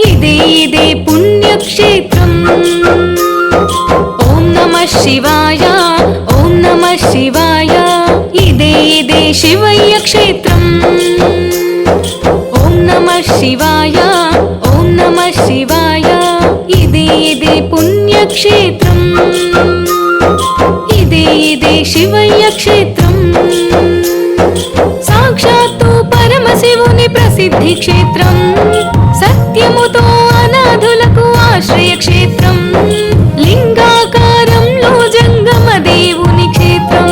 ఇదే పుణ్యక్షేత్రం. ఓం నమః శివాయ, ఓం నమః శివాయ. ఇదే శివయ్య క్షేత్రం. ఓం నమః శివాయ, ఓం నమః శివాయ. ఇదే పుణ్యక్షేత్రం. ఇదే శివయ్య క్షేత్రం. సాక్షాత్తు పరమశివుని ప్రసిద్ధి క్షేత్రం. సత్యముతో అనాథులకు ఆశ్రయ క్షేత్రం. లింగాకారంలో జంగమ దేవుని క్షేత్రం.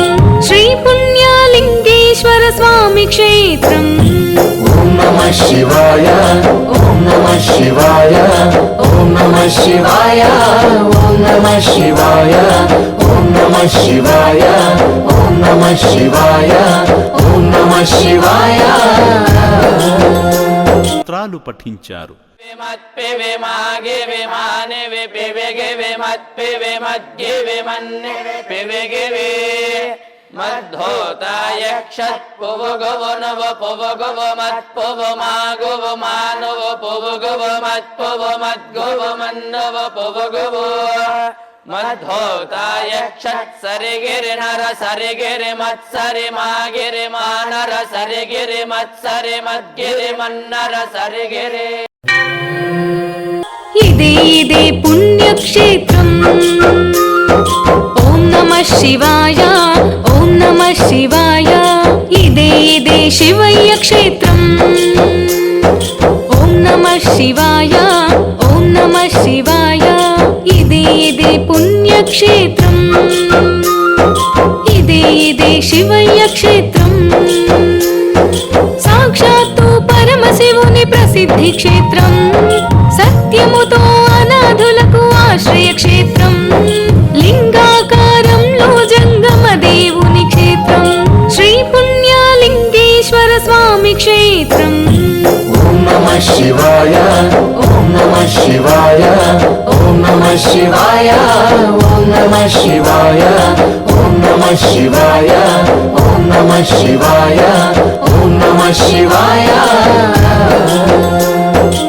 శ్రీ పుణ్యలింగేశ్వర స్వామి క్షేత్రం. ఓం నమః శివాయ, ఓం నమః శివాయ, ఓం నమః శివాయ, ఓం నమః శివాయ, ఓం నమః శివాయ, ఓం నమః శివాయ, ఓం నమః శివాయ. స్తోత్రాలు పఠించారు. మద్ధోతాయక్షత్పువగవనవ పువగవ మత్పువ మాగవ మానవ పువగవ మత్పువ మద్గవ మన్నవ పువగవ మద్ధోతాయక్షత్ సరిగిరి నర సరిగిరి మత్సరి మాగిరి మానర సరిగిరి మత్సరి మద్గిరి మన్నర సరిగిరి. ఇదే పుణ్యక్షేత్రం. ఓం నమః శివాయ, ఓం నమః శివాయ. ఇదే శివయ్య క్షేత్రం. ఓం నమః శివాయ, ఓం నమః శివాయ. ఇదే పుణ్యక్షేత్రం. ఇదే శివయ్య క్షేత్రం. సాక్షాత్తు పరమశివుని ప్రసిద్ధి క్షేత్రం. సత్యముతో అనాథులకు ఆశ్రయ క్షేత్రం. లింగాకారంలో జంగమ దేవుని క్షేత్రం. శ్రీ పుణ్యలింగేశ్వర స్వామి క్షేత్రం. ఓం నమః శివాయ, ఓం నమః శివాయ, ఓం నమః శివాయ, ఓం నమః శివాయ, ఓం నమః శివాయ, ఓం నమః శివాయ, ఓం నమః శివాయ.